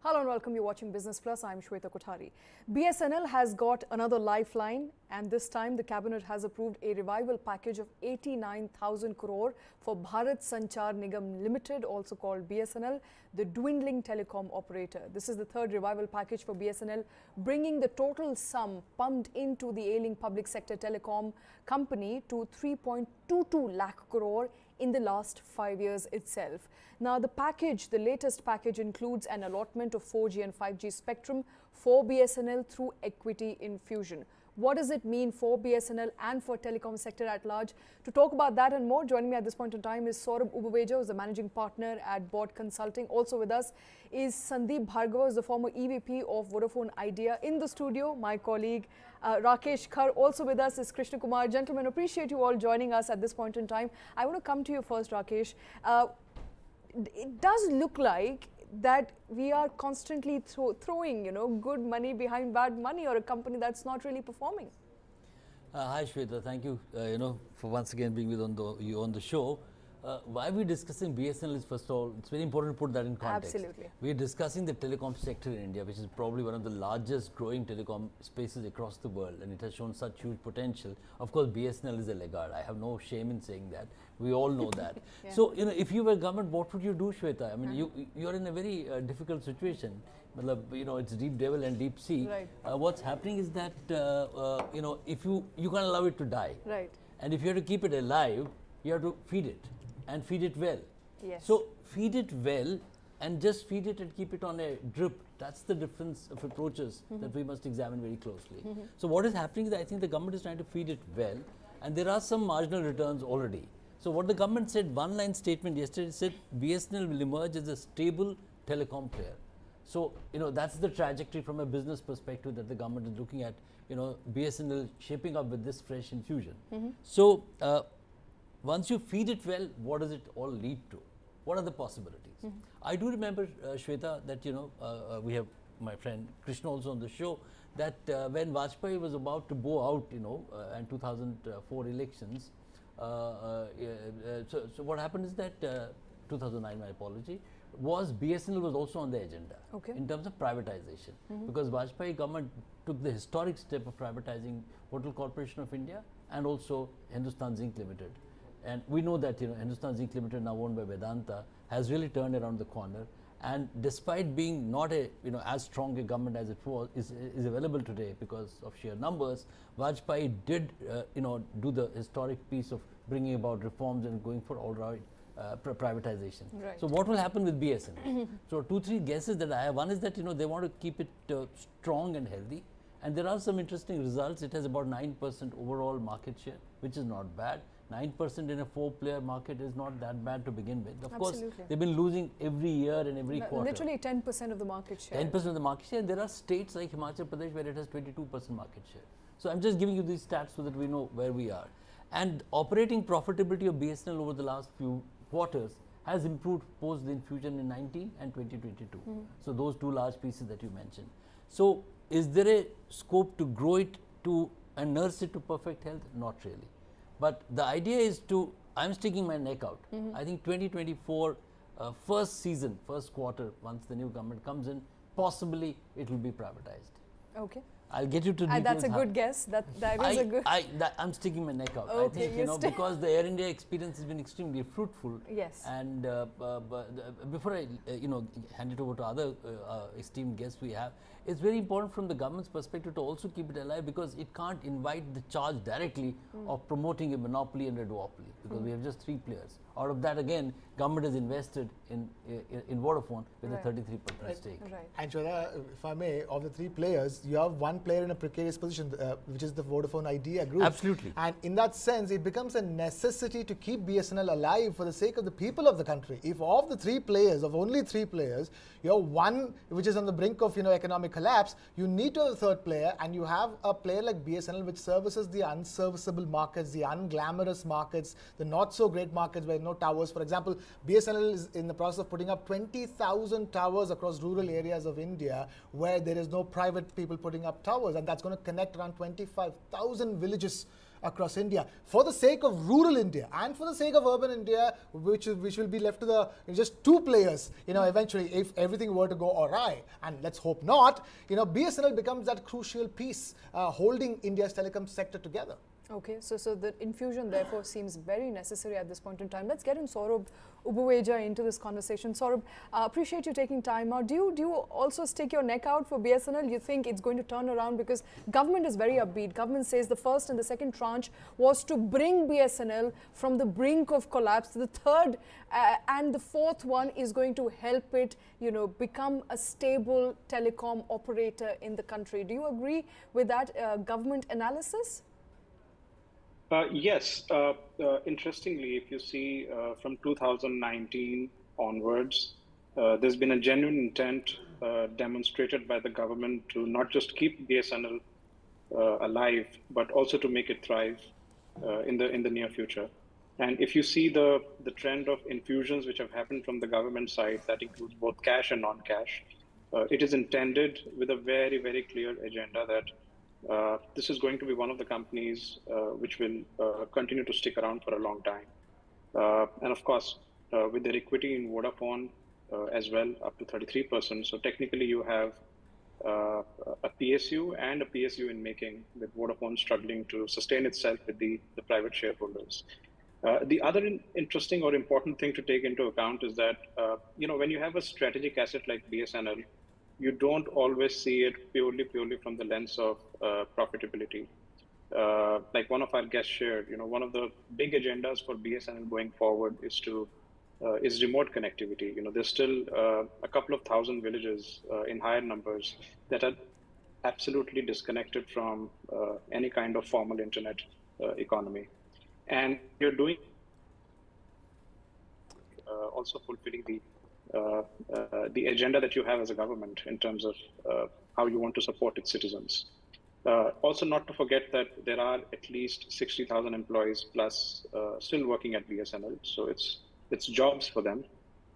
Hello and welcome. You're watching Business Plus. I'm Shweta Kothari. BSNL has got another lifeline, and this time the cabinet has approved a revival package of 89,000 crore for Bharat Sanchar Nigam Limited, also called BSNL, the dwindling telecom operator. This is the third revival package for BSNL, bringing the total sum pumped into the ailing public sector telecom company to 3.22 lakh crore in the last 5 years itself. Now, the latest package includes an allotment of 4G and 5G spectrum for BSNL through equity infusion. What does it mean for BSNL and for telecom sector at large? To talk about that and more, joining me at this point in time is Saurabh Uboweja, who is the managing partner at Board Consulting. Also with us is Sandeep, who is the former EVP of Vodafone Idea. In the studio, my colleague Rakesh Khar. Also with us is Krishnakumar. Gentlemen, appreciate you all joining us at this point in time. I want to come to you first, Rakesh. It does look like that we are constantly throwing, good money behind bad money, or a company that's not really performing. Hi Shweta, thank you, for once again being with you on the show. Why we're discussing BSNL is, first of all, it's very important to put that in context. Absolutely. We're discussing the telecom sector in India, which is probably one of the largest growing telecom spaces across the world, and it has shown such huge potential. Of course, BSNL is a laggard. I have no shame in saying that. We all know that. Yeah. So, if you were government, what would you do, Shweta? I mean, you're in a very difficult situation. It's deep devil and deep sea. Right. What's happening is that, if you can't allow it to die. Right. And if you have to keep it alive, you have to feed it. And feed it well. Yes. So feed it well and just feed it and keep it on a drip. That's the difference of approaches that we must examine very closely. So what is happening is, I think the government is trying to feed it well, and there are some marginal returns already. So what the government said, one-line statement yesterday said, BSNL will emerge as a stable telecom player. So, that's the trajectory from a business perspective that the government is looking at, BSNL shaping up with this fresh infusion. So, once you feed it well, what does it all lead to? What are the possibilities? I do remember, Shweta, that we have my friend Krishna also on the show, that when Vajpayee was about to bow out, in 2004 elections, so what happened is that 2009, my apology, was BSNL was also on the agenda in terms of privatization, because Vajpayee government took the historic step of privatizing Hotel Corporation of India and also Hindustan Zinc Limited. And we know that Hindustan Zinc Limited, now owned by Vedanta, has really turned around the corner. And despite being not a as strong a government as it was is available today because of sheer numbers, Vajpayee did do the historic piece of bringing about reforms and going for all right privatization. Right. So what will happen with BSNL? So 2-3 guesses that I have. One is that they want to keep it strong and healthy. And there are some interesting results. It has about 9% overall market share, which is not bad. 9% in a 4-player market is not that bad to begin with. Of course, they've been losing every year and every quarter. Literally 10% of the market share. 10% of the market share. And there are states like Himachal Pradesh where it has 22% market share. So I'm just giving you these stats so that we know where we are. And operating profitability of BSNL over the last few quarters has improved post the infusion in 19 and 2022. So those two large pieces that you mentioned. So is there a scope to grow it and nurse it to perfect health? Not really. But the idea is I'm sticking my neck out. I think 2024 first quarter, once the new government comes in, possibly it will be privatized. Okay. I'll get you to details. That's a good guess. That is a good. I'm sticking my neck out. Okay, I think because the Air India experience has been extremely fruitful. Yes. And before I hand it over to other esteemed guests we have, it's very important from the government's perspective to also keep it alive, because it can't invite the charge directly of promoting a monopoly and a duopoly, because we have just 3 players. Out of that, again, government has invested in Vodafone with a 33% stake. Right. And Shweta, if I may, of the 3 players, you have one player in a precarious position, which is the Vodafone Idea Group. Absolutely. And in that sense, it becomes a necessity to keep BSNL alive for the sake of the people of the country. If of the 3 players, of only 3 players, you have one which is on the brink of economic collapse, you need to have a 3rd player, and you have a player like BSNL which services the unserviceable markets, the unglamorous markets, the not so great markets where no towers. For example, BSNL is in the process of putting up 20,000 towers across rural areas of India where there is no private people putting up towers, and that's going to connect around 25,000 villages across India, for the sake of rural India and for the sake of urban India, which will be left to the just two players, eventually, if everything were to go awry, and let's hope not, BSNL becomes that crucial piece holding India's telecom sector together. Okay, so the infusion therefore seems very necessary at this point in time. Let's get in Saurabh Uboweja into this conversation. Saurabh, appreciate you taking time out. Do you also stick your neck out for BSNL? You think it's going to turn around, because government is very upbeat. Government says the first and the second tranche was to bring BSNL from the brink of collapse. The third and the fourth one is going to help it, become a stable telecom operator in the country. Do you agree with that government analysis? Yes. Interestingly, if you see from 2019 onwards, there's been a genuine intent demonstrated by the government to not just keep BSNL alive, but also to make it thrive in the near future. And if you see the trend of infusions which have happened from the government side, that includes both cash and non-cash, it is intended with a very, very clear agenda that this is going to be one of the companies which will continue to stick around for a long time. And of course, with their equity in Vodafone as well, up to 33%. So technically you have a PSU and a PSU in making, with Vodafone struggling to sustain itself with the private shareholders. The other interesting or important thing to take into account is that, when you have a strategic asset like BSNL, you don't always see it purely from the lens of profitability. Like one of our guests shared, one of the big agendas for BSNL going forward is remote connectivity. There's still a couple of thousand villages in higher numbers that are absolutely disconnected from any kind of formal internet economy. And you're doing also fulfilling the agenda that you have as a government in terms of how you want to support its citizens. Also, not to forget that there are at least 60,000 employees plus still working at BSNL, so it's jobs for them.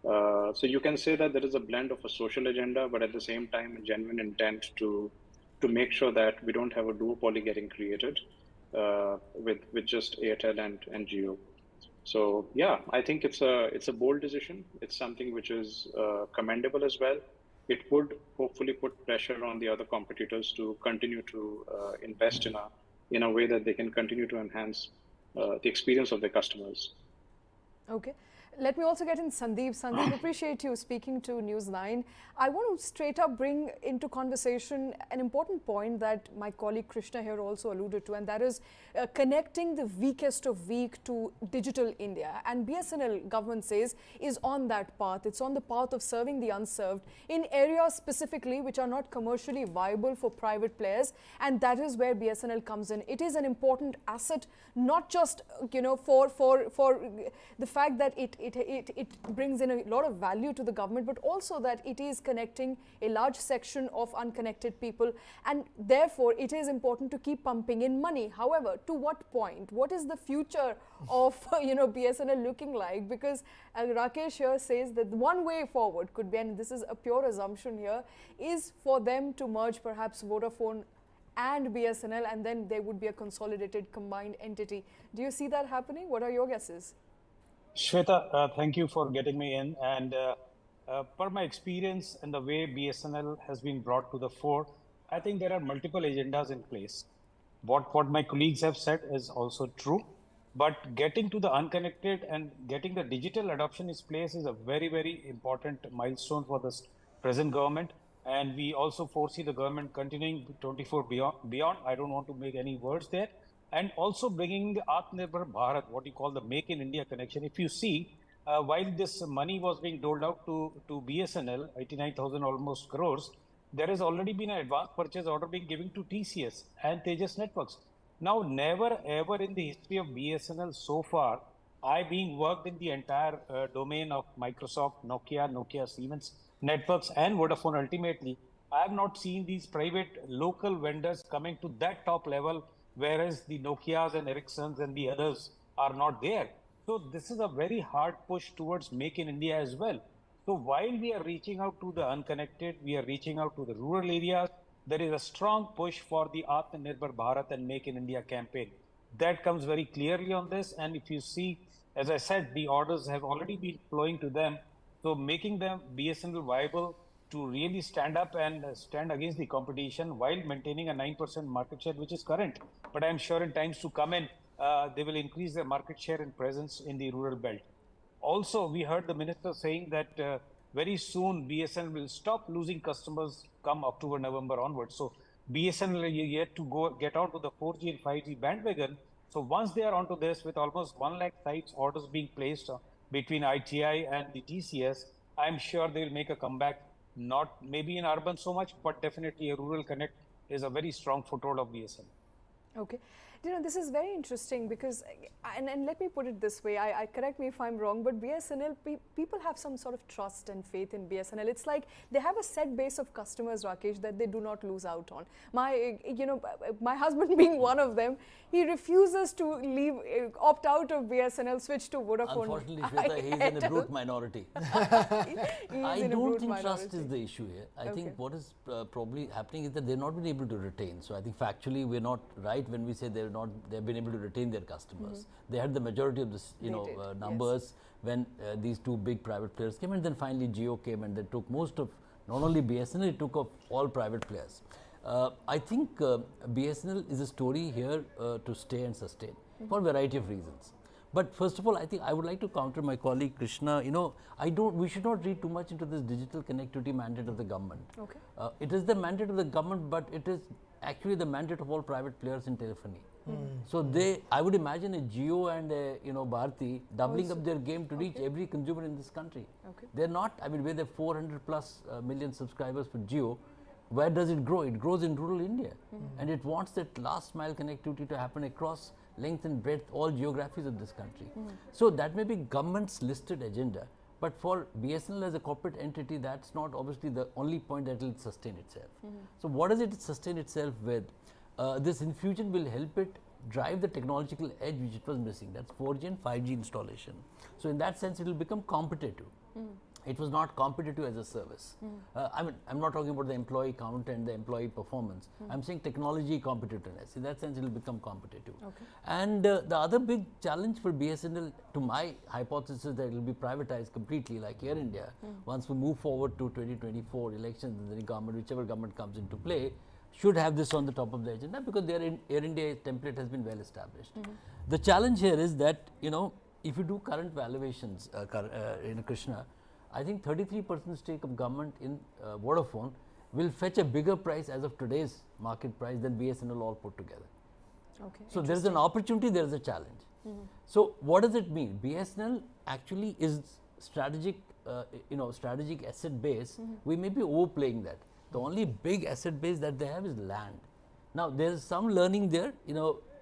So you can say that there is a blend of a social agenda, but at the same time, a genuine intent to make sure that we don't have a duopoly getting created with just Airtel and Jio. So yeah, I think it's a bold decision. It's something which is commendable as well. It would hopefully put pressure on the other competitors to continue to invest in a way that they can continue to enhance the experience of their customers. Okay. Let me also get in Sandeep. Sandeep, appreciate you speaking to News 9. I want to straight up bring into conversation an important point that my colleague Krishna here also alluded to, and that is connecting the weakest of weak to digital India. And BSNL, government says, is on that path. It's on the path of serving the unserved in areas specifically which are not commercially viable for private players, and that is where BSNL comes in. It is an important asset, not just for the fact that it brings in a lot of value to the government, but also that it is connecting a large section of unconnected people, and therefore it is important to keep pumping in money. However, to what point? What is the future of BSNL looking like? Because Rakesh here says that one way forward could be, and this is a pure assumption here, is for them to merge perhaps Vodafone and BSNL, and then there would be a consolidated combined entity. Do you see that happening? What are your guesses? Shweta, thank you for getting me in. And per my experience and the way BSNL has been brought to the fore, I think there are multiple agendas in place. What my colleagues have said is also true. But getting to the unconnected and getting the digital adoption in place is a very, very important milestone for this present government. And we also foresee the government continuing 24 beyond. I don't want to make any words there. And also bringing the Atmanirbhar Bharat, what you call the Make in India connection. If you see, while this money was being doled out to BSNL, 89,000 almost crores, there has already been an advance purchase order being given to TCS and Tejas Networks. Now, never ever in the history of BSNL so far, I being worked in the entire domain of Microsoft, Nokia, Siemens Networks and Vodafone ultimately, I have not seen these private local vendors coming to that top level, whereas the Nokias and Ericssons and the others are not there. So this is a very hard push towards Make in India as well. So while we are reaching out to the unconnected, we are reaching out to the rural areas, there is a strong push for the Atmanirbhar Bharat and Make in India campaign. That comes very clearly on this. And if you see, as I said, the orders have already been flowing to them. So making them BSNL viable to really stand up and stand against the competition while maintaining a 9% market share, which is current. But I'm sure in times to come in, they will increase their market share and presence in the rural belt. Also, we heard the minister saying that very soon BSNL will stop losing customers come October, November onwards. So BSNL is yet to go get onto the 4G and 5G bandwagon. So once they are onto this, with almost 1 lakh sites orders being placed between ITI and the TCS, I'm sure they will make a comeback. Not maybe in urban so much, but definitely a rural connect is a very strong foothold of BSNL. Okay. You know, this is very interesting because, and let me put it this way, I correct me if I'm wrong, but BSNL, people have some sort of trust and faith in BSNL. It's like they have a set base of customers, Rakesh, that they do not lose out on. My husband being one of them, he refuses to leave, opt out of BSNL, switch to Vodafone. Unfortunately, Shweta, he is in a brute minority. I don't think trust is the issue here. I think what is probably happening is that they're not been able to retain. So I think factually we're not right when we say they've been able to retain their customers. They had the majority of this, numbers when these two big private players came, and then finally Jio came and they took most of, not only BSNL, it took of all private players. I think BSNL is a story here to stay and sustain for a variety of reasons. But first of all, I think I would like to counter my colleague Krishna. We should not read too much into this digital connectivity mandate of the government. Okay. It is the mandate of the government, but it is actually the mandate of all private players in telephony. So I would imagine a Jio and a, Bharti doubling up their game to reach every consumer in this country. Okay. They're not, where there are 400 plus million subscribers for Jio, where does it grow? It grows in rural India. And it wants that last mile connectivity to happen across length and breadth, all geographies of this country. So that may be government's listed agenda, but for BSNL as a corporate entity, that's not obviously the only point that will sustain itself. So what does it sustain itself with? This infusion will help it drive the technological edge which it was missing. That's 4G and 5G installation. So in that sense, it will become competitive. It was not competitive as a service. I'm not talking about the employee count and the employee performance. I'm saying technology competitiveness. In that sense, it will become competitive. Okay. And the other big challenge for BSNL, to my hypothesis, that it will be privatized completely like Air India. Once we move forward to 2024 elections, the government, whichever government comes into play, should have this on the top of the agenda, because their Air India template has been well established. The challenge here is that, if you do current valuations, in Krishna, I think 33% stake of government in Vodafone will fetch a bigger price as of today's market price than BSNL all put together. Okay. So there is an opportunity, there is a challenge. So what does it mean? BSNL actually is strategic, strategic asset base. We may be overplaying that. The only big asset base that they have is land. Now there is some learning there.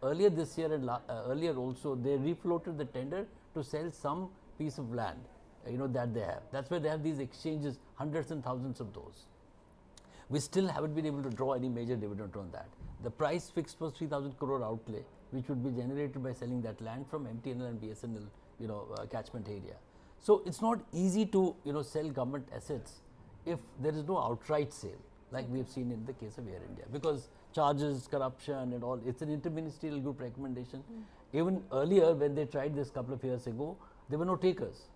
Earlier this year and earlier also, they refloated the tender to sell some piece of land. That they have. That's why they have these exchanges, hundreds and thousands of those. We still haven't been able to draw any major dividend on that. The price fixed was 3,000 crore outlay, which would be generated by selling that land from MTNL and BSNL, catchment area. So it's not easy to, sell government assets if there is no outright sale, like we have seen in the case of Air India, because charges, corruption and all, it's an interministerial group recommendation. Even earlier, when they tried this a couple of years ago, there were no takers,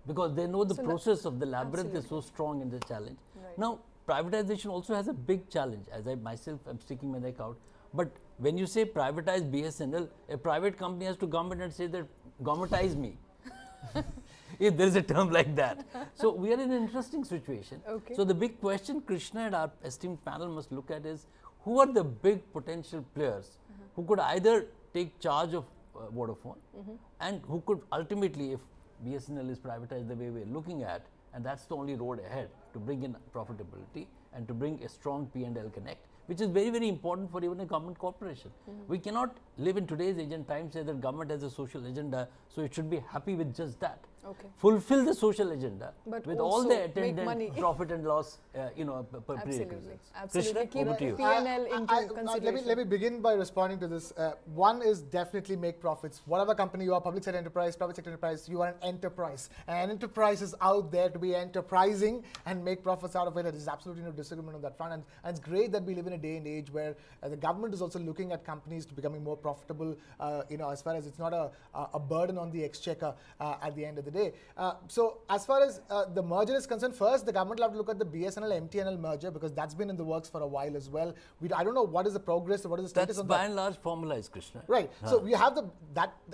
because they know the process of the labyrinth is so strong in the challenge. Right. Now, privatization also has a big challenge, as I myself am sticking my neck out. But when you say privatize BSNL, a private company has to come in and say that governmentize me. If there is a term like that. So we are in an interesting situation. Okay. So the big question Krishna and our esteemed panel must look at is, who are the big potential players who could either take charge of Vodafone and who could ultimately, if BSNL is privatized the way we are looking at, and that's the only road ahead to bring in profitability and to bring a strong P&L connect, which is very, very important for even a government corporation. We cannot live in today's age and time say that government has a social agenda, so it should be happy with just that. Okay. fulfill the social agenda But with all also the make attendant money. profit and loss, Absolutely. prerequisites. Absolutely. Krishna, over to you. P&L into consideration. Let me begin by responding to this. One is definitely make profits. Whatever company you are, public sector enterprise, private sector enterprise, you are an enterprise. And an enterprise is out there to be enterprising and make profits out of it. There is absolutely no disagreement on that front. And it's great that we live in a day and age where the government is also looking at companies to becoming more profitable, as far as it's not a burden on the exchequer at the end of the day. So as far as the merger is concerned, first the government will have to look at the BSNL MTNL merger, because that's been in the works for a while as well. I don't know what is the progress or what is the status That's on by that. and large formalized, Krishna. Right. So we have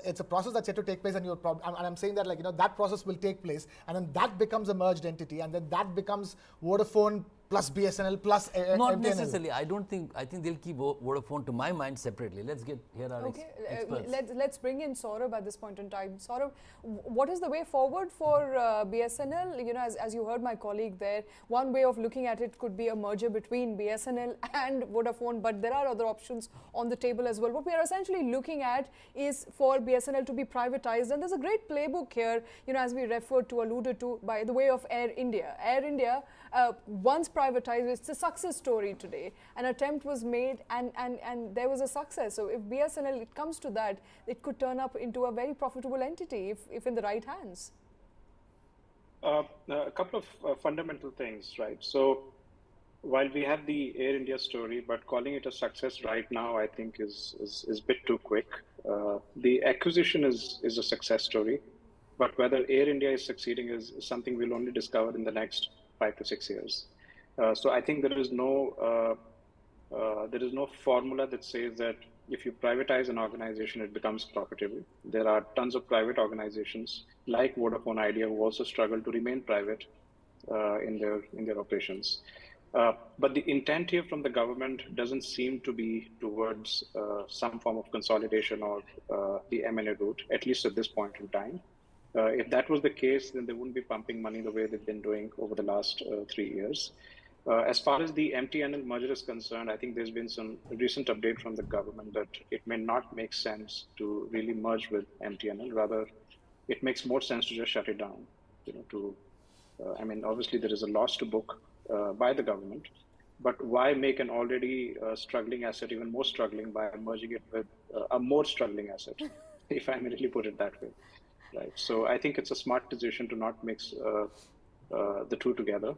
it's a process that's yet to take place, and I'm saying that that process will take place, and then that becomes a merged entity, and then that becomes Vodafone plus BSNL plus Not MTNL. necessarily. I think they'll keep Vodafone, to my mind, separately. Let's hear our experts. Let's bring in Saurabh at this point in time. Saurabh, what is the way forward for BSNL? As you heard my colleague there, one way of looking at it could be a merger between BSNL and Vodafone, but there are other options on the table as well. What we are essentially looking at is for BSNL to be privatized, and there's a great playbook here, as we alluded to, by the way of Air India. Air India, once privatized, it's a success story today. An attempt was made and there was a success. So if BSNL, it comes to that, it could turn up into a very profitable entity if in the right hands. A couple of fundamental things, right? So while we have the Air India story, but calling it a success right now, I think is a bit too quick. The acquisition is a success story, but whether Air India is succeeding is something we'll only discover in the next 5 to 6 years. So I think there is no formula that says that if you privatize an organization, it becomes profitable. There are tons of private organizations like Vodafone Idea who also struggle to remain private in their operations. But the intent here from the government doesn't seem to be towards some form of consolidation or the M&A route, at least at this point in time. If that was the case, then they wouldn't be pumping money the way they've been doing over the last 3 years. As far as the MTNL merger is concerned, I think there's been some recent update from the government that it may not make sense to really merge with MTNL. Rather, it makes more sense to just shut it down. Obviously there is a loss to book by the government, but why make an already struggling asset even more struggling by merging it with a more struggling asset, if I may really put it that way. Right. So I think it's a smart decision to not mix the two together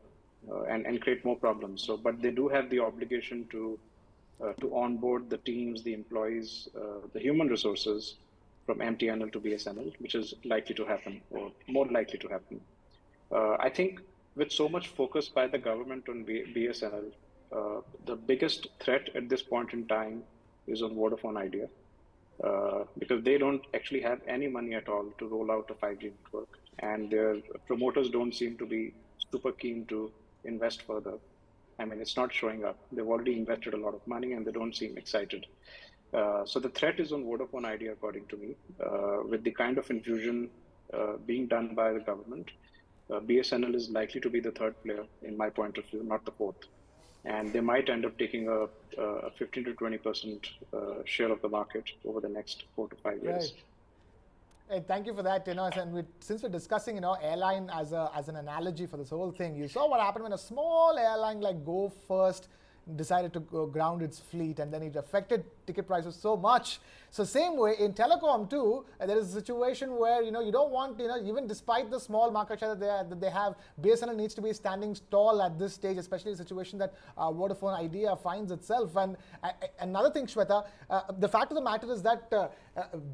and create more problems. So, but they do have the obligation to onboard the teams, the employees, the human resources from MTNL to BSNL, which is likely to happen or more likely to happen. I think with so much focus by the government on BSNL, the biggest threat at this point in time is on Vodafone Idea. Because they don't actually have any money at all to roll out a 5G network, and their promoters don't seem to be super keen to invest further. It's not showing up. They've already invested a lot of money and they don't seem excited. So the threat is on Vodafone Idea, according to me, with the kind of infusion being done by the government. BSNL is likely to be the third player, in my point of view, not the fourth. And they might end up taking a 15 to 20% share of the market over the next 4 to 5 years. Right. Hey, thank you for that. And since we're discussing, airline as an analogy for this whole thing, you saw what happened when a small airline like Go First decided to ground its fleet, and then it affected ticket prices so much. So same way in telecom too, there is a situation where you don't want even despite the small market share that they have, BSNL needs to be standing tall at this stage, especially in a situation that Vodafone Idea finds itself. And another thing, Shweta, the fact of the matter is that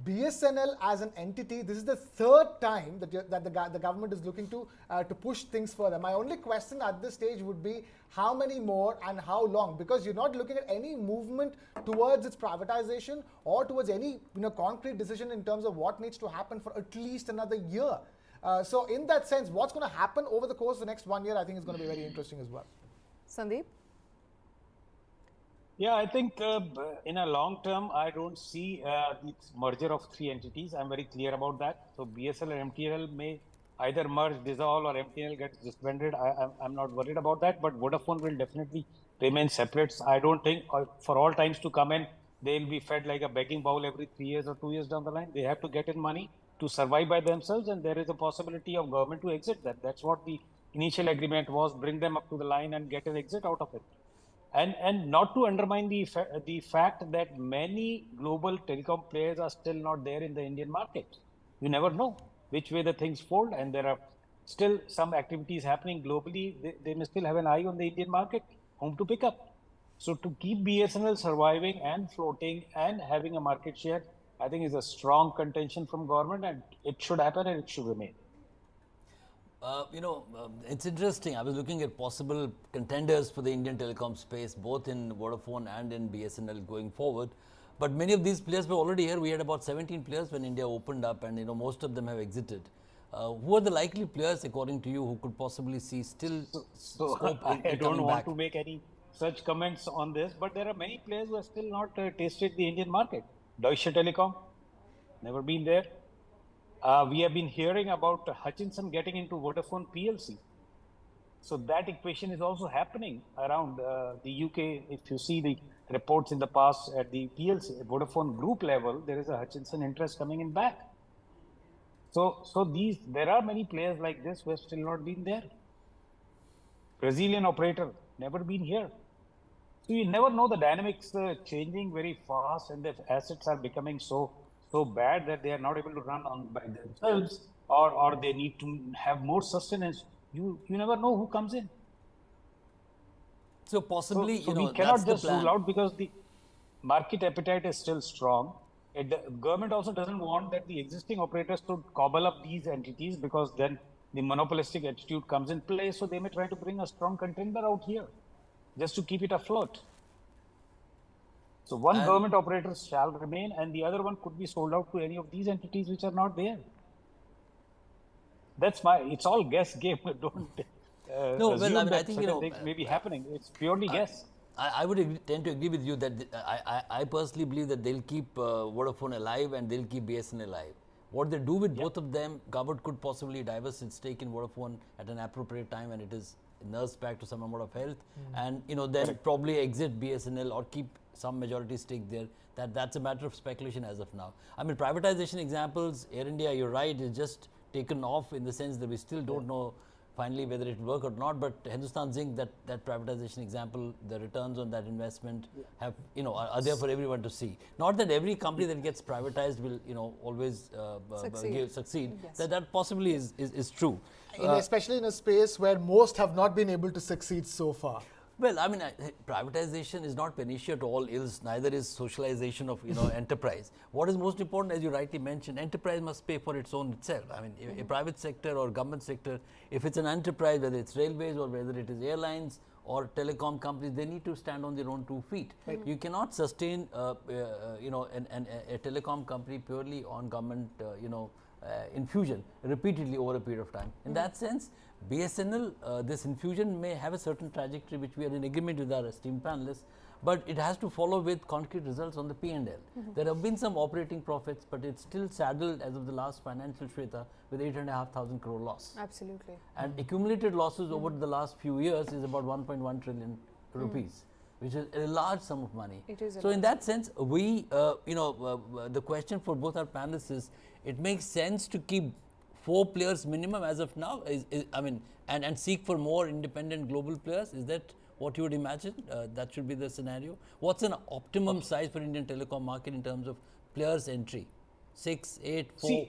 BSNL as an entity, this is the third time that the government is looking to push things further. My only question at this stage would be how many more and how long, because you're not looking at any movement towards its privatization or towards any concrete decision in terms of what needs to happen for at least another year. So in that sense, what's going to happen over the course of the next 1 year, I think is going to be very interesting as well. Sandeep? Yeah, I think in a long term, I don't see the merger of three entities. I'm very clear about that. So BSNL and MTNL may either merge, dissolve, or MTNL gets disbanded. I'm not worried about that, but Vodafone will definitely remain separate. I don't think for all times to come in, they'll be fed like a begging bowl every 3 years or 2 years down the line. They have to get in money. to survive by themselves, and there is a possibility of government to exit that. That's what the initial agreement was, bring them up to the line and get an exit out of it. And not to undermine the fact that many global telecom players are still not there in the Indian market. You never know which way the things fold, and there are still some activities happening globally. They may still have an eye on the Indian market, whom to pick up. So to keep BSNL surviving and floating and having a market share, I think is a strong contention from government, and it should happen and it should remain. It's interesting. I was looking at possible contenders for the Indian telecom space, both in Vodafone and in BSNL going forward. But many of these players were already here. We had about 17 players when India opened up, and most of them have exited. Who are the likely players, according to you, who could possibly see still scope I in don't coming want back? to make any such comments on this, but there are many players who have still not tasted the Indian market. Deutsche Telekom, never been there. We have been hearing about Hutchinson getting into Vodafone PLC. So that equation is also happening around the UK. If you see the reports in the past at the PLC, Vodafone group level, there is a Hutchinson interest coming in back. So there are many players like this who have still not been there. Brazilian operator, never been here. So you never know, the dynamics changing very fast, and the assets are becoming so bad that they are not able to run on by themselves, or they need to have more sustenance. You never know who comes in. So possibly, So we that's cannot the just plan. rule out, because the market appetite is still strong. The government also doesn't want that the existing operators to cobble up these entities, because then the monopolistic attitude comes in play. So they may try to bring a strong contender out here just to keep it afloat. So one government operator shall remain, and the other one could be sold out to any of these entities which are not there. It's all guess game. Don't No, assume well, I mean, I that think, certain things may be happening. It's purely guess. I would tend to agree with you that I personally believe that they'll keep Vodafone alive and they'll keep BSNL alive. What they do with both of them, government could possibly divest its stake in Vodafone at an appropriate time when it is nursed back to some amount of health, and then probably exit BSNL or keep some majority stake there. That's a matter of speculation as of now. I mean, privatization examples, Air India, you're right, is just taken off in the sense that we still don't know finally whether it will work or not. But Hindustan Zinc, that privatization example, the returns on that investment have are there for everyone to see. Not that every company that gets privatized will always succeed. Yes. That possibly is true. Especially in a space where most have not been able to succeed so far. Well, I mean, privatization is not panacea to all ills, neither is socialization of enterprise. What is most important, as you rightly mentioned, enterprise must pay for its own itself. I mean, a private sector or government sector, if it's an enterprise, whether it's railways or whether it is airlines or telecom companies, they need to stand on their own 2 feet. Right. You cannot sustain a telecom company purely on government infusion repeatedly over a period of time. In that sense, BSNL, this infusion may have a certain trajectory which we are in agreement with our esteemed panelists, but it has to follow with concrete results on the P&L. There have been some operating profits, but it's still saddled as of the last financial, Shweta, with 8,500 crore loss. Absolutely. And accumulated losses over the last few years is about 1.1 trillion rupees, which is a large sum of money. It is. So in that sense, we, the question for both our panelists is, it makes sense to keep 4 players minimum as of now, and seek for more independent global players. Is that what you would imagine? That should be the scenario. What's an optimum size for Indian telecom market in terms of players entry? 6, 8, 4?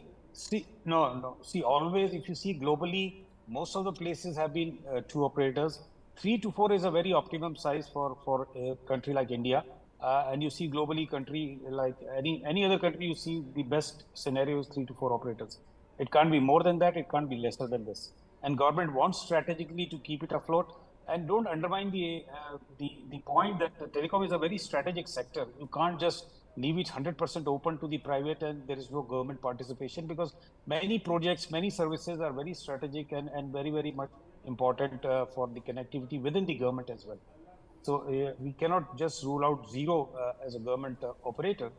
No. See, always if you see globally, most of the places have been 2 operators. 3 to 4 is a very optimum size for a country like India. And you see globally, country like any other country, you see the best scenario is 3 to 4 operators. It can't be more than that. It can't be lesser than this. And government wants strategically to keep it afloat. And don't undermine the point that the telecom is a very strategic sector. You can't just leave it 100% open to the private and there is no government participation, because many projects, many services are very strategic and very, very much important for the connectivity within the government as well. So we cannot just rule out zero as a government operator.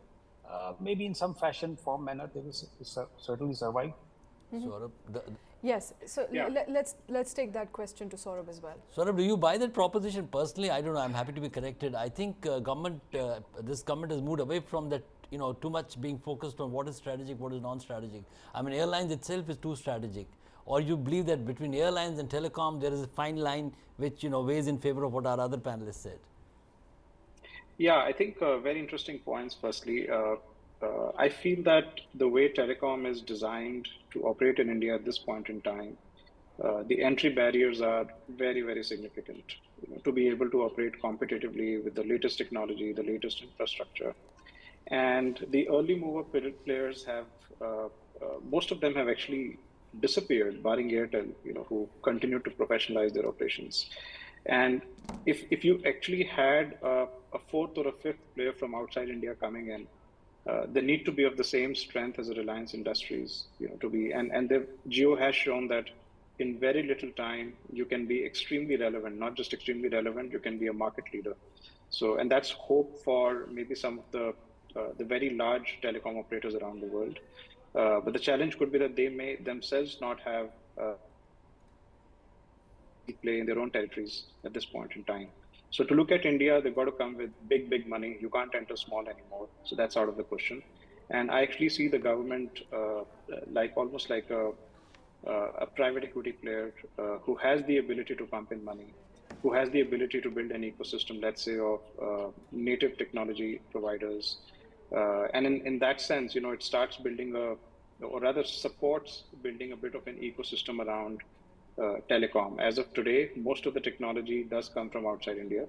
Maybe in some fashion, form, manner, they will certainly survive. Saurabh, Yes. So let's take that question to Saurabh as well. Saurabh, do you buy that proposition personally? I don't know. I'm happy to be corrected. I think this government has moved away from that too much being focused on what is strategic, what is non-strategic. I mean, airlines itself is too strategic. Or you believe that between airlines and telecom, there is a fine line which, weighs in favor of what our other panelists said. Yeah, I think very interesting points. Firstly, I feel that the way telecom is designed to operate in India at this point in time, the entry barriers are very, very significant. To be able to operate competitively with the latest technology, the latest infrastructure. And the early mover players have, most of them have actually disappeared, barring Airtel, who continue to professionalize their operations. And if you actually had a fourth or a fifth player from outside India coming in, they need to be of the same strength as the Reliance Industries, to be, and the Jio has shown that in very little time, you can be extremely relevant, not just extremely relevant, you can be a market leader. So, and that's hope for maybe some of the very large telecom operators around the world. But the challenge could be that they may themselves not have play in their own territories at this point in time. So to look at India, they've got to come with big, big money. You can't enter small anymore. So that's out of the question. And I actually see the government almost like a private equity player who has the ability to pump in money, who has the ability to build an ecosystem, let's say, of native technology providers. And in that sense, it starts building or rather supports building a bit of an ecosystem around telecom. As of today, most of the technology does come from outside India.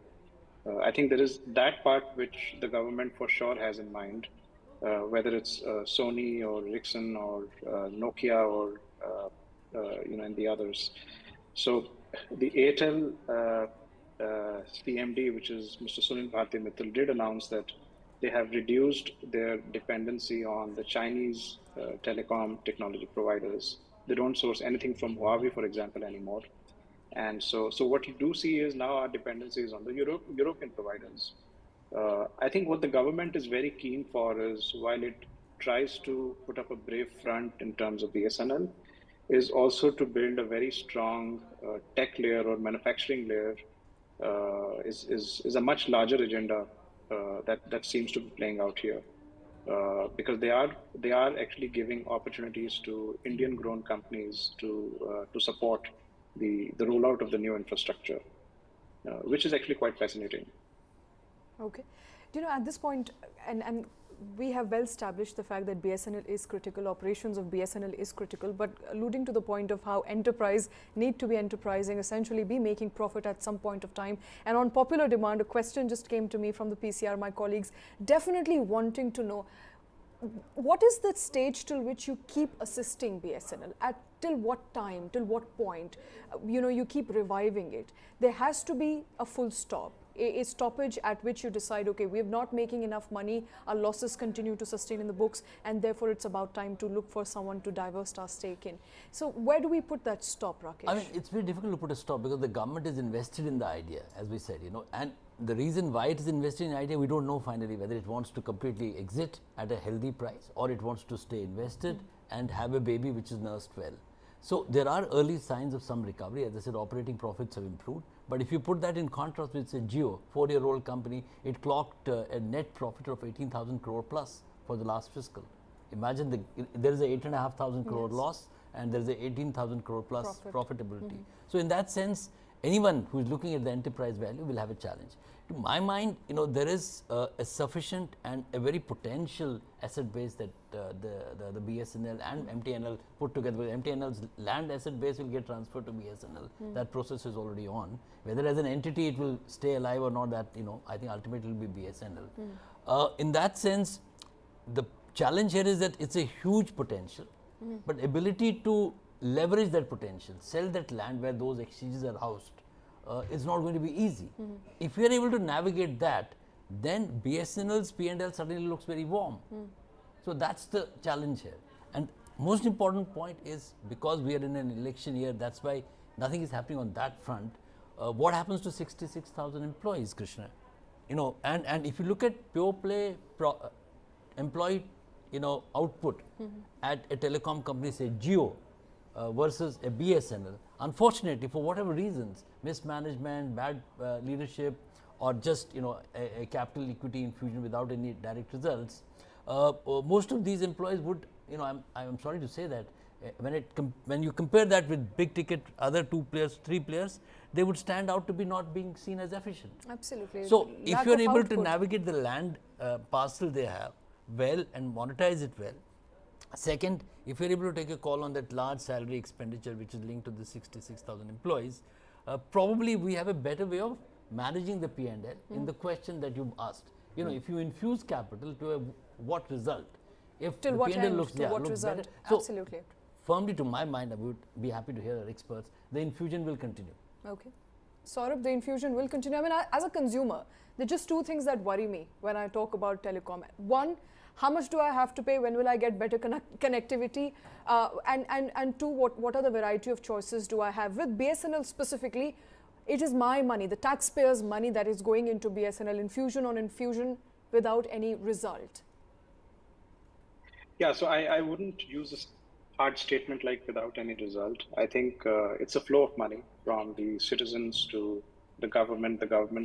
I think there is that part which the government for sure has in mind, whether it's Sony or Ericsson or Nokia or and the others. So the Airtel CMD, which is Mr. Sunil Bharti Mittal, did announce that they have reduced their dependency on the Chinese telecom technology providers. They don't source anything from Huawei, for example, anymore. And so what you do see is now our dependency is on the European providers. I think what the government is very keen for is, while it tries to put up a brave front in terms of BSNL, is also to build a very strong tech layer or manufacturing layer. Is a much larger agenda that seems to be playing out here. Because they are actually giving opportunities to Indian-grown companies to support the rollout of the new infrastructure, which is actually quite fascinating. Okay, at this point, and we have well established the fact that BSNL is critical, operations of BSNL is critical, but alluding to the point of how enterprise need to be enterprising, essentially be making profit at some point of time. And on popular demand, a question just came to me from the PCR, my colleagues, definitely wanting to know, what is the stage till which you keep assisting BSNL? Till what time, till what point, you keep reviving it? There has to be a full stop. A stoppage at which you decide, okay, we're not making enough money, our losses continue to sustain in the books, and therefore it's about time to look for someone to divest our stake in. So where do we put that stop, Rakesh? I mean, it's very difficult to put a stop because the government is invested in the idea, as we said, and the reason why it is invested in the idea, we don't know finally whether it wants to completely exit at a healthy price or it wants to stay invested and have a baby which is nursed well. So there are early signs of some recovery. As I said, operating profits have improved. But if you put that in contrast with, say, Jio, 4-year-old company, it clocked a net profit of 18,000 crore plus for the last fiscal. Imagine there is a 8,500 crore loss and there is a 18,000 crore plus profitability. So in that sense, anyone who is looking at the enterprise value will have a challenge. To my mind, there is a sufficient and a very potential asset base that the BSNL and MTNL put together. MTNL's land asset base will get transferred to BSNL. That process is already on. Whether as an entity it will stay alive or not, that I think ultimately it will be BSNL. In that sense, the challenge here is that it's a huge potential, but ability to leverage that potential, sell that land where those exchanges are housed, is not going to be easy. If we are able to navigate that, then BSNL's P&L suddenly looks very warm. So that's the challenge here. And most important point is, because we are in an election year, that's why nothing is happening on that front. What happens to 66,000 employees, Krishna? And if you look at pure play employee, output at a telecom company, say Jio, versus a BSNL, unfortunately, for whatever reasons, mismanagement, bad leadership, or just a capital equity infusion without any direct results, most of these employees would, I'm sorry to say that, when you compare that with big ticket, other 2 players, 3 players, they would stand out to be not being seen as efficient. Absolutely. So, if Lack you are of able to output. navigate the land parcel they have well and monetize it well. Second, if you are able to take a call on that large salary expenditure which is linked to the 66,000 employees, probably we have a better way of managing the P&L in the question that you asked. If you infuse capital to what result? If Till the what P&L end, looks, to yeah, what looks result? better. So, Absolutely. firmly to my mind, I would be happy to hear our experts, the infusion will continue. Okay. Saurabh, the infusion will continue. I mean, as a consumer, there are just 2 things that worry me when I talk about telecom. One, how much do I have to pay? When will I get better connectivity? And 2, what are the variety of choices do I have? With BSNL specifically, it is my money, the taxpayers' money that is going into BSNL, infusion on infusion without any result. Yeah, so I wouldn't use a hard statement like without any result. I think it's a flow of money from the citizens to the government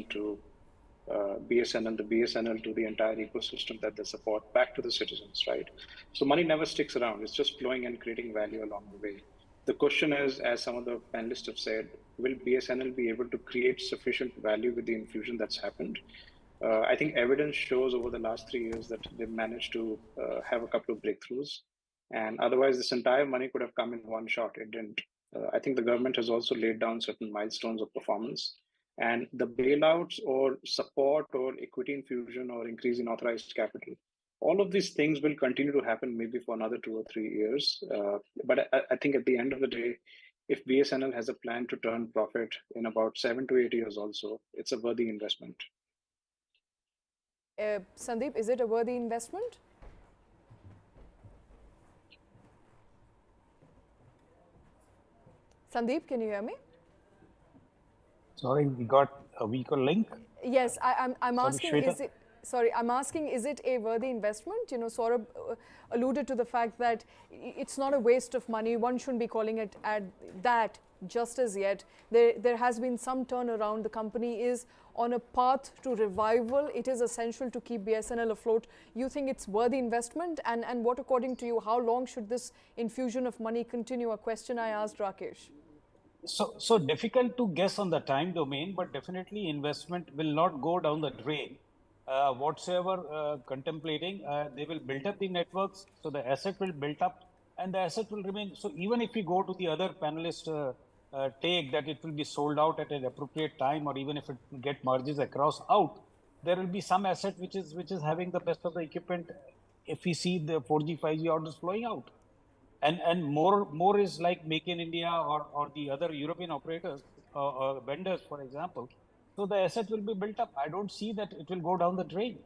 to BSNL, the BSNL to the entire ecosystem that they support back to the citizens, right? So money never sticks around. It's just flowing and creating value along the way. The question is, as some of the panelists have said, will BSNL be able to create sufficient value with the infusion that's happened? I think evidence shows over the last 3 years that they've managed to have a couple of breakthroughs. And otherwise, this entire money could have come in one shot. It didn't. I think the government has also laid down certain milestones of performance. And the bailouts or support or equity infusion or increase in authorized capital, all of these things will continue to happen maybe for another 2 or 3 years. But I think at the end of the day, if BSNL has a plan to turn profit in about 7 to 8 years also, it's a worthy investment. Sandeep, is it a worthy investment? Sandeep, can you hear me? Sorry, we got a weaker link. Yes, I'm Sorry, asking, Shweta. I'm asking, is it a worthy investment? Saurabh alluded to the fact that it's not a waste of money. One shouldn't be calling it at that just as yet. There has been some turnaround. The company is on a path to revival. It is essential to keep BSNL afloat. You think it's worthy investment? And what, according to you, how long should this infusion of money continue? A question I asked Rakesh. So difficult to guess on the time domain, but definitely investment will not go down the drain. Whatsoever contemplating, they will build up the networks, so the asset will build up and the asset will remain. So even if we go to the other panelist take that it will be sold out at an appropriate time, or even if it get merges across out, there will be some asset which is having the best of the equipment if we see the 4G, 5G orders flowing out. And more is like Make in India or the other European operators, vendors, for example. So the asset will be built up. I don't see that it will go down the drain.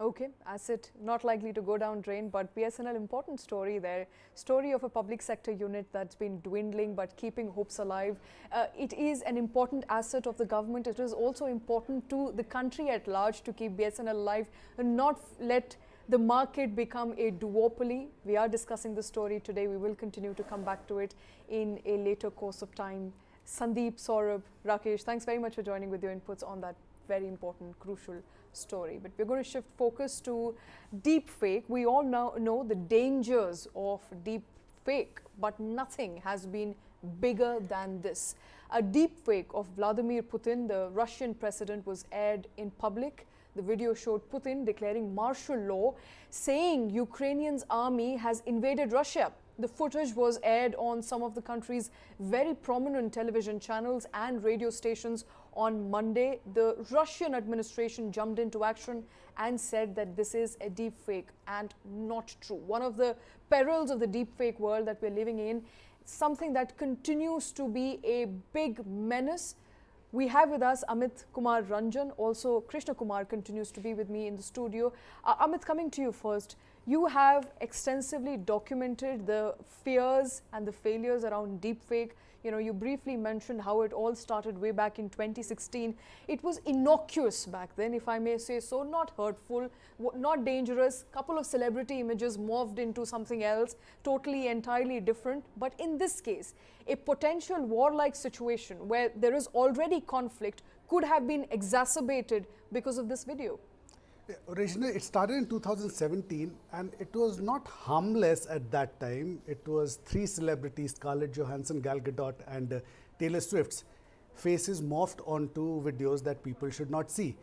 Okay, asset not likely to go down drain, but BSNL, important story there. Story of a public sector unit that's been dwindling but keeping hopes alive. It is an important asset of the government. It is also important to the country at large to keep BSNL alive and not let the market become a duopoly. We are discussing the story today. We will continue to come back to it in a later course of time. Sandeep, Saurabh, Rakesh, thanks very much for joining with your inputs on that very important, crucial story. But we're going to shift focus to deepfake. We all now know the dangers of deepfake, but nothing has been bigger than this. A deepfake of Vladimir Putin, the Russian president, was aired in public. The video showed Putin declaring martial law, saying Ukrainian's army has invaded Russia. The footage was aired on some of the country's very prominent television channels and radio stations on Monday. The Russian administration jumped into action and said that this is a deepfake and not true. One of the perils of the deepfake world that we're living in, something that continues to be a big menace. We have with us Amit Kumar Ranjan. Also, Krishnakumar continues to be with me in the studio. Amit, coming to you first. You have extensively documented the fears and the failures around deepfake. You briefly mentioned how it all started way back in 2016. It was innocuous back then, if I may say so, not hurtful, not dangerous. Couple of celebrity images morphed into something else, totally, entirely different. But in this case, a potential warlike situation where there is already conflict could have been exacerbated because of this video. Originally, it started in 2017 and it was not harmless at that time. It was 3 celebrities, Scarlett Johansson, Gal Gadot and Taylor Swift's faces morphed onto videos that people should not see.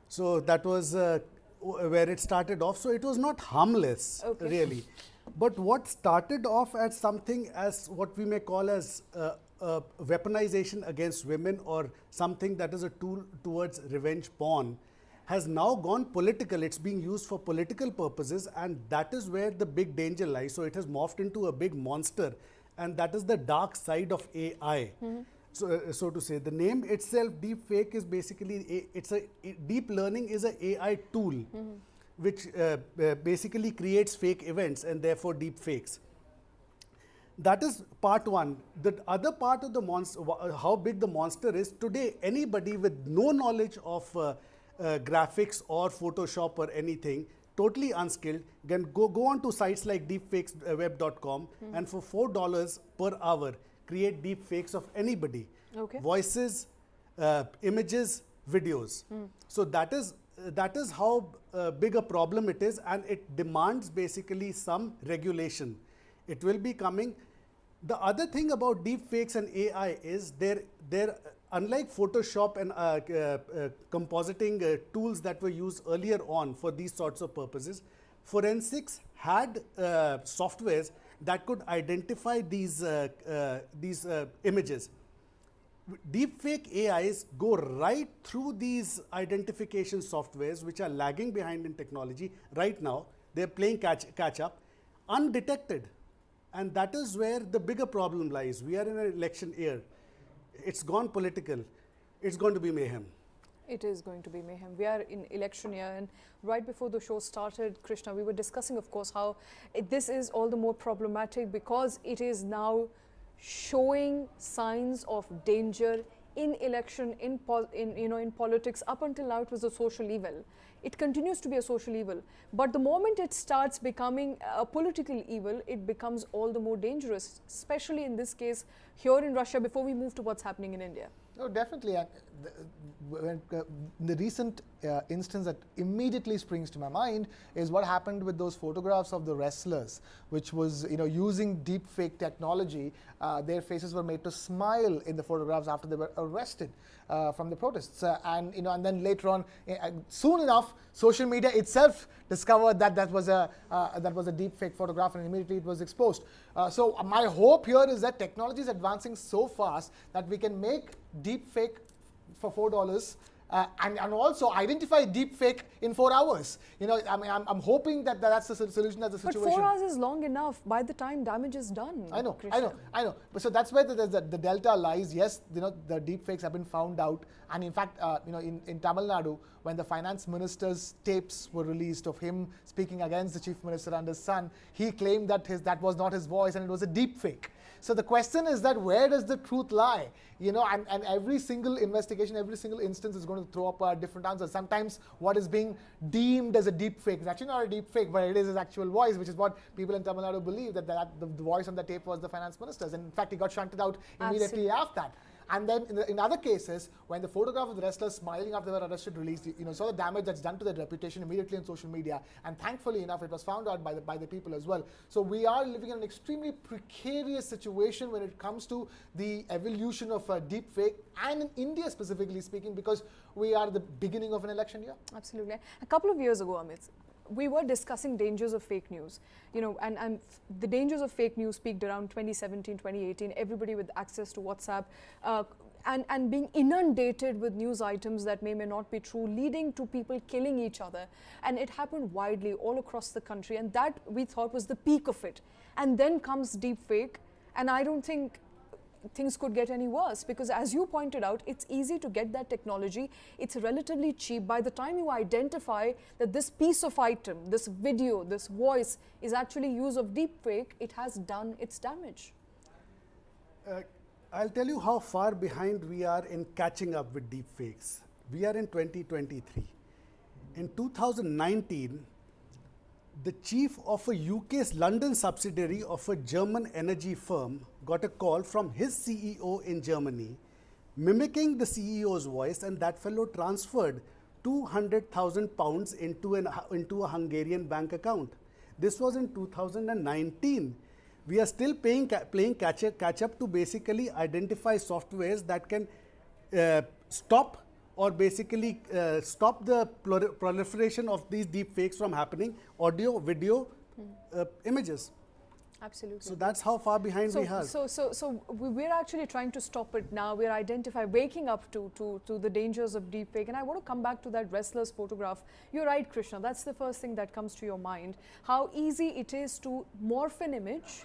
So that was where it started off. So it was not harmless, really. But what started off as something as what we may call as weaponization against women, or something that is a tool towards revenge porn, has now gone political. It's being used for political purposes, and that is where the big danger lies. So it has morphed into a big monster, and that is the dark side of AI. So to say, the name itself, deep fake, is basically deep learning is a AI tool which basically creates fake events and therefore deep fakes. That is part one. The other part of the monster, how big the monster is today, anybody with no knowledge of graphics or Photoshop or anything, totally unskilled, can go on to sites like deepfakesweb.com and for $4 per hour create deep fakes of anybody. Voices, images, videos. So that is how big a problem it is, and it demands basically some regulation. It will be coming. The other thing about deep fakes and AI is they're unlike Photoshop and compositing tools that were used earlier on for these sorts of purposes. Forensics had softwares that could identify these images. Deepfake AIs go right through these identification softwares, which are lagging behind in technology right now. They're playing catch up, undetected. And that is where the bigger problem lies. We are in an election year. It's gone political. It's going to be mayhem. It is going to be mayhem. We are in election year, and right before the show started, Krishna, we were discussing, of course, how this is all the more problematic because it is now showing signs of danger in election, in politics. Up until now, it was a social evil. It continues to be a social evil. But the moment it starts becoming a political evil, it becomes all the more dangerous, especially in this case here in Russia, before we move to what's happening in India. No, definitely. The recent instance that immediately springs to my mind is what happened with those photographs of the wrestlers, which was, using deep fake technology. Their faces were made to smile in the photographs after they were arrested from the protests, and then later on, soon enough, social media itself discovered that that was a deep fake photograph, and immediately it was exposed. So my hope here is that technology is advancing so fast that we can make deep fake for $4 and also identify deep fake in 4 hours. I'm hoping that that's the solution, that's the situation. But 4 hours is long enough by the time damage is done. I know. But so that's where the delta lies. Yes, the deep fakes have been found out, and in fact, in Tamil Nadu, when the finance minister's tapes were released of him speaking against the chief minister and his son, he claimed that that was not his voice and it was a deep fake. So the question is that where does the truth lie? And every single investigation, every single instance is going to throw up a different answer. Sometimes what is being deemed as a deep fake is actually not a deep fake, but it is his actual voice, which is what people in Tamil Nadu believe, that the voice on the tape was the finance minister's. And in fact, he got shunted out immediately after that. And then in other cases, when the photograph of the wrestlers smiling after they were arrested released, saw the damage that's done to their reputation immediately on social media. And thankfully enough, it was found out by the people as well. So we are living in an extremely precarious situation when it comes to the evolution of deep fake, and in India specifically speaking, because we are at the beginning of an election year. Absolutely. A couple of years ago, Amit, we were discussing dangers of fake news, and the dangers of fake news peaked around 2017, 2018, everybody with access to WhatsApp and being inundated with news items that may not be true, leading to people killing each other. And it happened widely all across the country, and that we thought was the peak of it. And then comes deep fake, and I don't think things could get any worse, because as you pointed out, it's easy to get that technology. It's relatively cheap. By the time you identify that this piece of item, this video, this voice is actually use of deep fake, it has done its damage. I'll tell you how far behind we are in catching up with deep fakes. We are in 2023. In 2019, the chief of a UK's London subsidiary of a German energy firm got a call from his CEO in Germany, mimicking the CEO's voice, and that fellow transferred 200,000 pounds into a Hungarian bank account. This was in 2019. We are still playing catch up to basically identify softwares that can stop or basically stop the proliferation of these deep fakes from happening, audio, video, images. Absolutely. So that's how far behind we are. So we're actually trying to stop it now. We're waking up to the dangers of deepfake. And I want to come back to that wrestler's photograph. You're right, Krishna. That's the first thing that comes to your mind. How easy it is to morph an image,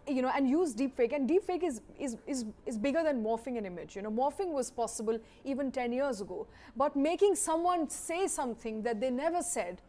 and use deepfake. And deepfake is bigger than morphing an image. Morphing was possible even 10 years ago. But making someone say something that they never said,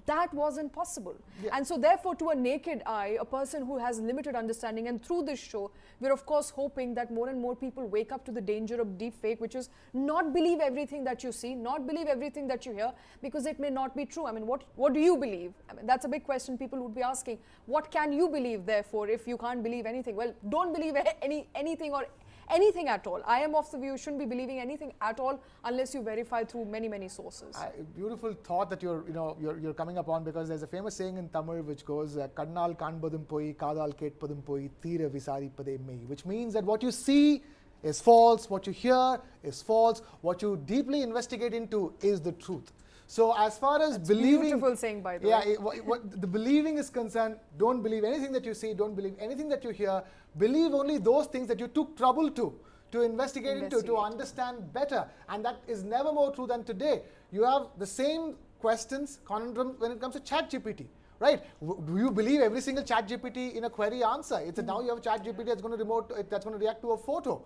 that wasn't possible. Yeah. And so therefore, to a naked eye, a person who has limited understanding, and through this show, we're of course hoping that more and more people wake up to the danger of deepfake, which is not believe everything that you see, not believe everything that you hear, because it may not be true. I mean, what do you believe? I mean, that's a big question people would be asking. What can you believe, therefore, if you can't believe anything? Well, don't believe anything or anything at all. I am of the view you shouldn't be believing anything at all unless you verify through many sources. Beautiful thought that you're coming upon, because there's a famous saying in Tamil which goes Kannal kanbadum poi kadal ketpadum poi thira visaripade mei, which means that what you see is false, what you hear is false, what you deeply investigate into is the truth. So as far as That's believing, beautiful saying, by the way. What the believing is concerned, don't believe anything that you see, don't believe anything that you hear. Believe only those things that you took trouble to investigate into, to understand better. And that is never more true than today. You have the same questions, conundrums when it comes to ChatGPT. Right? Do you believe every single ChatGPT in a query answer? It's now you have a ChatGPT that's going to react to a photo.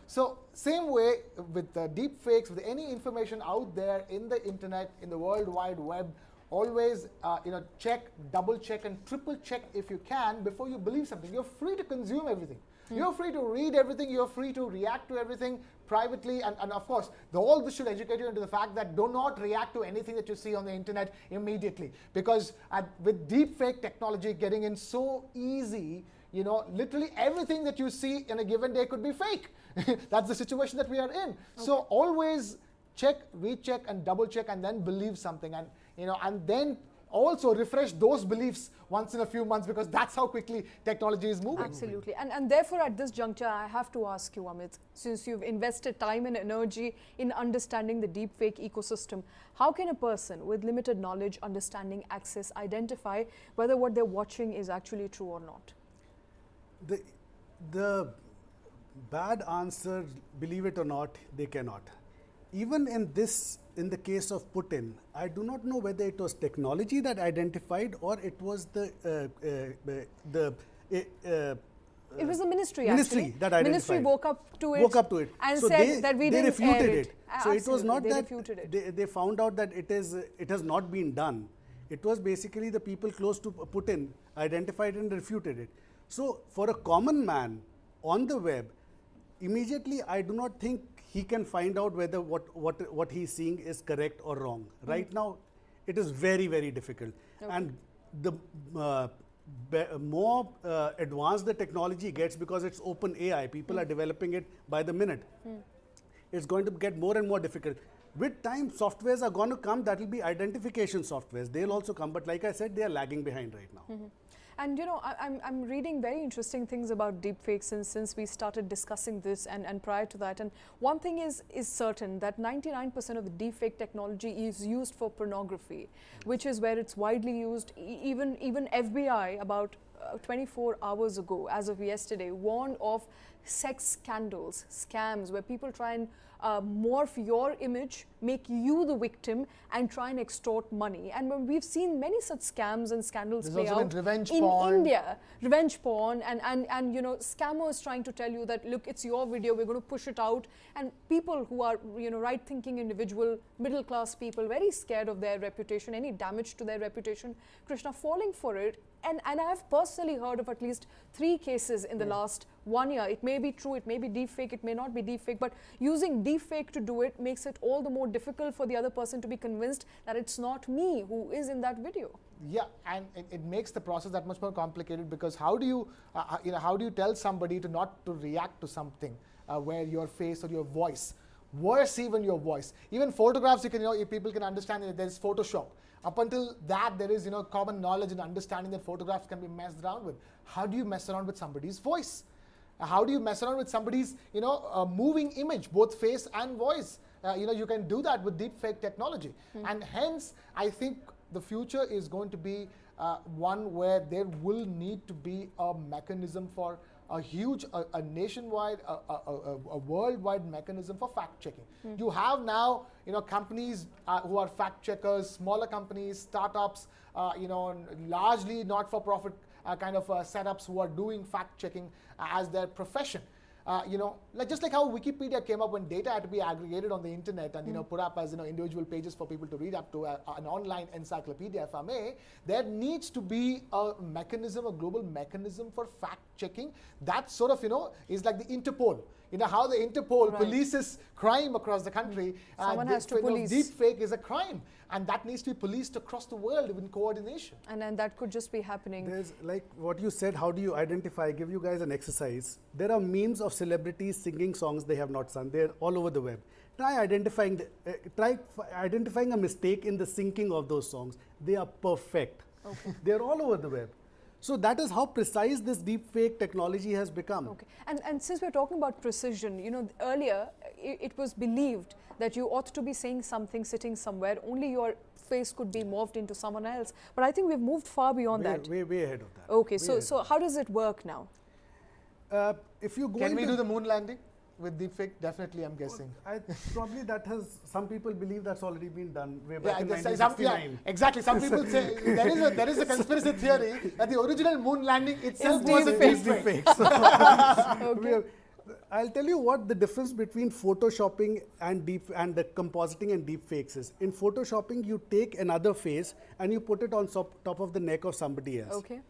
So same way with deep fakes, with any information out there in the internet, in the World Wide Web, always check, double check, and triple check if you can before you believe something. You're free to consume everything. You're free to read everything. You're free to react to everything privately. And of course, all this should educate you into the fact that do not react to anything that you see on the internet immediately. Because with deepfake technology getting in so easy, literally everything that you see in a given day could be fake. That's the situation that we are in. Okay. So always check, recheck, and double check, and then believe something. And and then also refresh those beliefs once in a few months, because that's how quickly technology is moving. Absolutely. And therefore, at this juncture, I have to ask you, Amit, since you've invested time and energy in understanding the deepfake ecosystem, how can a person with limited knowledge, understanding, access, identify whether what they're watching is actually true or not? The bad answer, believe it or not, they cannot. Even in the case of Putin, I do not know whether it was technology that identified or it was it was the ministry that identified. Ministry woke up to it and so said that we didn't refuted air it. So it was not that they found out that it has not been done. It was basically the people close to Putin identified and refuted it. So for a common man on the web, immediately I do not think he can find out whether what he's seeing is correct or wrong. Right now, it is very, very difficult. Okay. And the more advanced the technology gets, because it's open AI, people are developing it by the minute. It's going to get more and more difficult. With time, softwares are going to come that will be identification softwares. They'll also come, but like I said, they are lagging behind right now. And I'm reading very interesting things about deepfakes since we started discussing this and prior to that. And one thing is certain, that 99% of the deepfake technology is used for pornography, which is where it's widely used. Even FBI about 24 hours ago, as of yesterday, warned of sex scandals, scams, where people try and morph your image, make you the victim, and try and extort money. And when we've seen many such scams and scandals play out in India, revenge porn, and scammers trying to tell you that, look, it's your video, we're going to push it out, and people who are right-thinking individual, middle-class people, very scared of their reputation, any damage to their reputation, Krishna, falling for it. And I've personally heard of at least 3 cases in the last 1 year. It may be true, it may be deepfake, it may not be deepfake, but using deepfake to do it makes it all the more difficult for the other person to be convinced that it's not me who is in that video. Yeah, and it makes the process that much more complicated, because how do you tell somebody to not to react to something where your face or your voice worse even your voice. Even photographs, you can, people can understand that there is Photoshop. Up until that, there is, common knowledge and understanding that photographs can be messed around with. How do you mess around with somebody's voice? How do you mess around with somebody's, moving image, both face and voice? You can do that with deepfake technology. And hence, I think the future is going to be one where there will need to be a mechanism for a huge, a nationwide, a worldwide mechanism for fact checking. You have now, companies who are fact checkers, smaller companies, startups, largely not-for-profit kind of setups who are doing fact checking as their profession. Just like how Wikipedia came up when data had to be aggregated on the internet and put up as individual pages for people to read up to an online encyclopedia, if I may, there needs to be a mechanism, a global mechanism for fact checking. That sort of is like the Interpol. How the Interpol polices crime across the country. Someone has to police. Deepfake is a crime, and that needs to be policed across the world in coordination. And then that could just be happening. There's like what you said, how do you identify? Give you guys an exercise. There are memes of celebrities singing songs they have not sung. They're all over the web. Try identifying a mistake in the syncing of those songs. They are perfect. Okay. They're all over the web. So that is how precise this deepfake technology has become. Okay. And since we're talking about precision, earlier it was believed that you ought to be saying something sitting somewhere, only your face could be morphed into someone else. But I think we've moved far beyond that. Way ahead of that. Okay, so how does it work now? If you go Can we do the moon landing with deepfake? Definitely, I'm guessing. Probably that has, some people believe that's already been done way back in 1969. Exactly. Some people say there is a conspiracy theory that the original moon landing itself was a deepfake. Okay. I'll tell you what the difference between photoshopping and the compositing and deepfakes is. In photoshopping, you take another face and you put it on top of the neck of somebody else. Okay.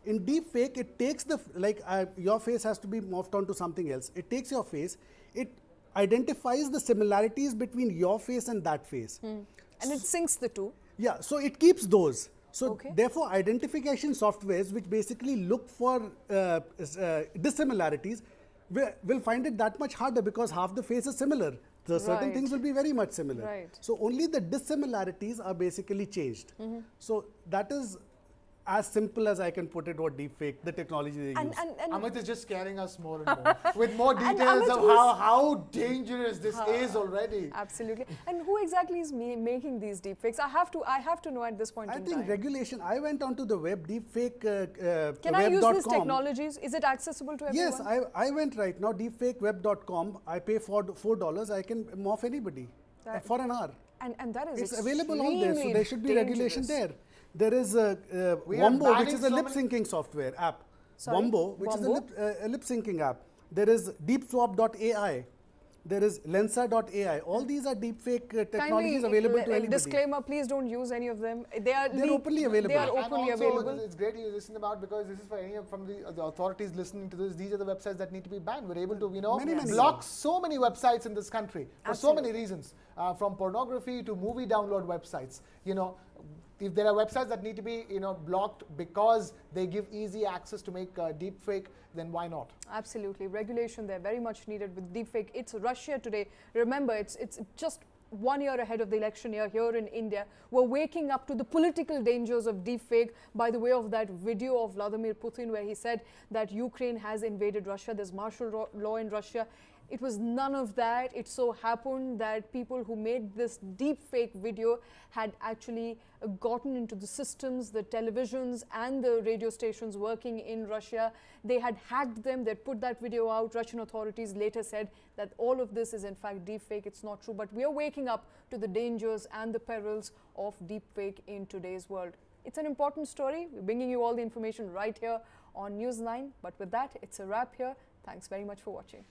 In deepfake, it takes your face has to be morphed onto something else. It takes your face, it identifies the similarities between your face and that face. And it syncs the two. Yeah, so it keeps those. So therefore, identification softwares which basically look for dissimilarities will find it that much harder because half the face is similar. The certain things will be very much similar. Right. So only the dissimilarities are basically changed. So that is as simple as I can put it, what deepfake, the technology they use. Amit is just scaring us more and more with more details of how dangerous this is already. Absolutely. And who exactly is making these deepfakes? I have to know at this point in time. I think regulation. I went onto the web, deepfake Can I use these technologies? Is it accessible to everyone? Yes, I went right now, deepfakeweb.com. I pay $4. I can morph anybody for an hour. And that is it's available on there, so there should be regulation there. There is Wombo, which is a lip syncing software app. Sorry? Wombo, which is a lip syncing app. There is deepswap.ai. There is lensa.ai. All these are deepfake technologies available to anybody. Disclaimer, please don't use any of them. They're openly available. They are openly available. It's great you listen about, because this is for any from the authorities listening to this. These are the websites that need to be banned. We're able to block so many websites in this country for so many reasons, from pornography to movie download websites. If there are websites that need to be blocked because they give easy access to make deep fake, then why not? Absolutely. Regulation there very much needed with deepfake. It's Russia today. Remember, it's just 1 year ahead of the election year here in India. We're waking up to the political dangers of deepfake by the way of that video of Vladimir Putin where he said that Ukraine has invaded Russia. There's martial law in Russia. It was none of that. It so happened that people who made this deepfake video had actually gotten into the systems, the televisions and the radio stations working in Russia. They had hacked them. They'd put that video out. Russian authorities later said that all of this is in fact deepfake. It's not true. But we are waking up to the dangers and the perils of deepfake in today's world. It's an important story. We're bringing you all the information right here on News 9. But with that, it's a wrap here. Thanks very much for watching.